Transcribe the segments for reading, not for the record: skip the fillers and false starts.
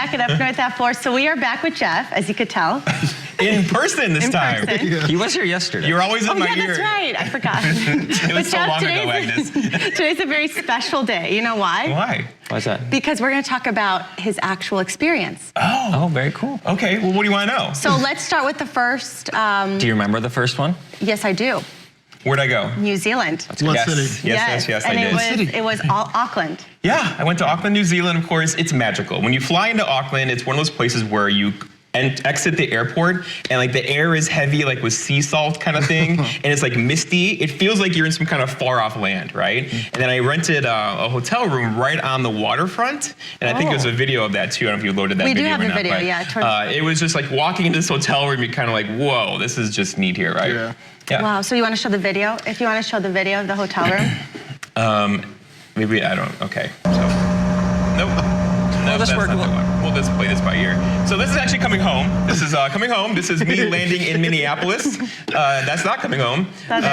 back at Up North at 4. So we are back with Geoff, as you could tell. In person this time. Yeah. He was here yesterday. You're always in my ear. That's right. I forgot. It was so long ago, Agnes. Today's a very special day. You know why? Why? Why's that? Because we're going to talk about his actual experience. Oh, very cool. Okay, well, what do you want to know? So let's start with the first. Do you remember the first one? Yes, I do. Where'd I go? New Zealand. What city? Yes, and I did. it was Auckland. Yeah, I went to Auckland, New Zealand. Of course, it's magical. When you fly into Auckland, it's one of those places where you exit the airport and like the air is heavy, like with sea salt kind of thing, and it's like misty. It feels like you're in some kind of far off land, right? And then I rented a hotel room right on the waterfront, and I think there's a video of that too. I don't know if you loaded that video or not. We do have the video, yeah. It was just like walking into this hotel room, you're kind of like, whoa, this is just neat here, right? Yeah. Wow, so you want to show the video? If you want to show the video of the hotel room? Maybe, I don't, okay. So, nope. No, this worked. We'll just play this by ear. So this is actually coming home. This is coming home. This is me landing in Minneapolis. That's not coming home. That's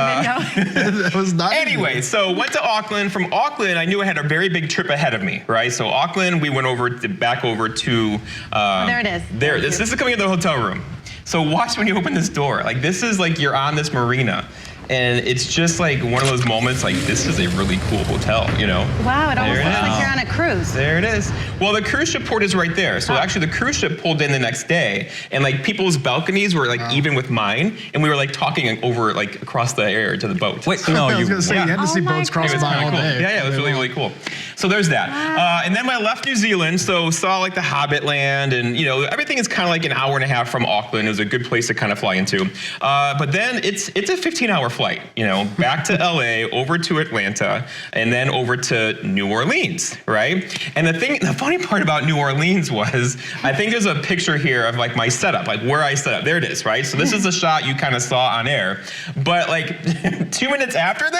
That was not. Anyway, so went to Auckland. From Auckland, I knew I had a very big trip ahead of me, right? So Auckland, we went back over to. There it is. There. This is coming into the hotel room. So watch when you open this door. Like this is like you're on this marina. And it's just like one of those moments like this is a really cool hotel, you know? Wow, it almost looks like you're on a cruise. There it is. Well, the cruise ship port is right there. So actually the cruise ship pulled in the next day and like people's balconies were like even with mine. And we were like talking over like across the air to the boat. Wait, no, I was going to say, you had to see boats It cross was by kind all of cool. day. Yeah, it was really, really cool. So there's that. Wow. And then when I left New Zealand, so saw like the Hobbit land and you know, everything is kind of like an hour and a half from Auckland. It was a good place to kind of fly into. But then it's a 15-hour flight, you know, back to LA, over to Atlanta, and then over to New Orleans, right? And the funny part about New Orleans was, I think there's a picture here of like my setup, like where I set up. There it is, right? So this is a shot you kind of saw on air. But like 2 minutes after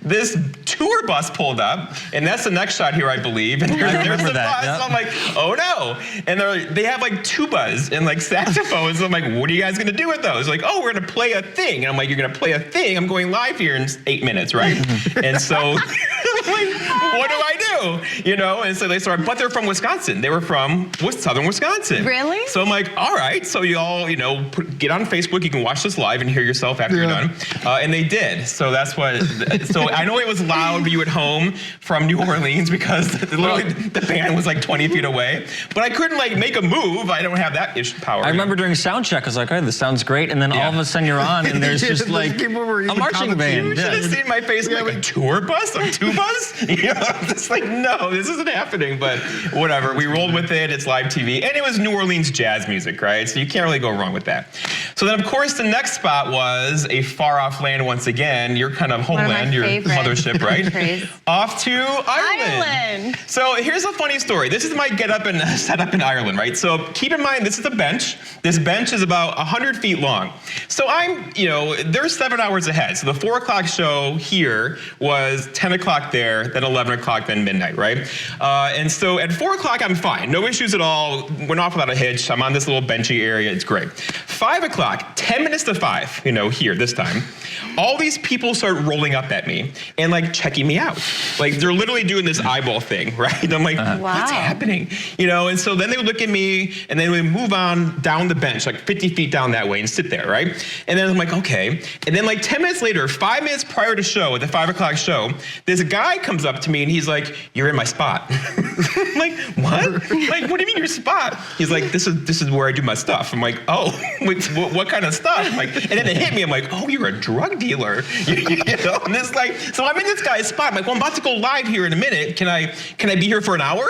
this tour bus pulled up, and that's the next shot here, I believe. And there's the bus. Yep. So I'm like, oh no. And they have like tubas and like saxophones. So I'm like, what are you guys gonna do with those? Like, oh, we're gonna play a thing. And I'm like, you're gonna play a thing? I'm going live here in 8 minutes, right? And so I'm like, what do I do? You know, and so they started, but they're from Wisconsin. They were from southern Wisconsin. Really? So I'm like, all right, so you all, you know, get on Facebook, you can watch this live and hear yourself after you're done. And they did. So that's what, so I know it was loud for you at home from New Orleans because literally the band was like 20 feet away, but I couldn't like make a move. I don't have that power. I remember during sound check, I was like, oh, this sounds great. And then all of a sudden you're on and there's just like a marching band. You should have seen my face, like a tour bus, a two-bus? You know, I'm just like, no, this isn't happening, but whatever. We rolled with it, it's live TV, and it was New Orleans jazz music, right? So you can't really go wrong with that. So then, of course, the next spot was a far-off land once again, your kind of homeland, your mothership, right? Off to Ireland. So here's a funny story. This is my get-up and setup in Ireland, right? So keep in mind, this is a bench. This bench is about 100 feet long. So I'm, you know, they're 7 hours ahead. So the 4 o'clock show here was 10 o'clock there, then 11 o'clock, then midnight, right? And so at 4 o'clock, I'm fine. No issues at all. Went off without a hitch. I'm on this little benchy area. It's great. 5 o'clock, 10 minutes to 5, you know, here this time. All these people start rolling up at me and like checking me out. Like they're literally doing this eyeball thing, right? I'm like, what's happening? You know, and so then they would look at me and then we move on down the bench, like 50 feet down that way and sit there, right? And then I'm like, okay. And then like 10 minutes later, 5 minutes prior to show, at the 5 o'clock show, this guy comes up to me and he's like, you're in my spot. I'm like, what? Like, what do you mean your spot? He's like, this is where I do my stuff. I'm like, oh, what kind of stuff? I'm like, and then it hit me. I'm like, oh, you're a drug dealer. You know, and it's like, so I'm in this guy's spot. I'm like, well, I'm about to go live here in a minute. Can I be here for an hour?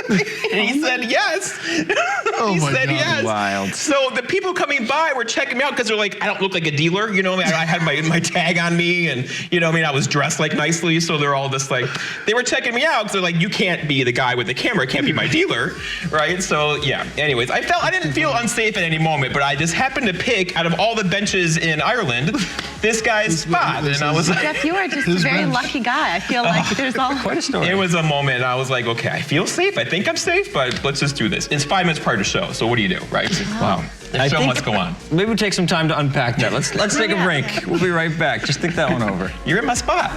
And he said yes. He said yes. Wild. So the people coming by were checking me out because they're like, I don't look like a dealer. You know what I mean? I had my tag on me and, you know what I mean? I was dressed like nicely. So they're all just like, they were checking me out because they're like, you can't be the guy with the camera. It can't be my dealer. Right? So yeah. Anyways, I didn't feel unsafe at any moment, but I just happened to pick out of all the benches in Ireland, this guy's spot. And I was like, Geoff, you are just a very lucky guy. I feel like there's quite a story. It was a moment. I was like, okay, I feel safe. I think I'm safe, but let's just do this. It's 5 minutes prior to show. So what do you do, right? Wow. The show must go on. Maybe we'll take some time to unpack that. Let's take a break. We'll be right back. Just think that one over. You're in my spot.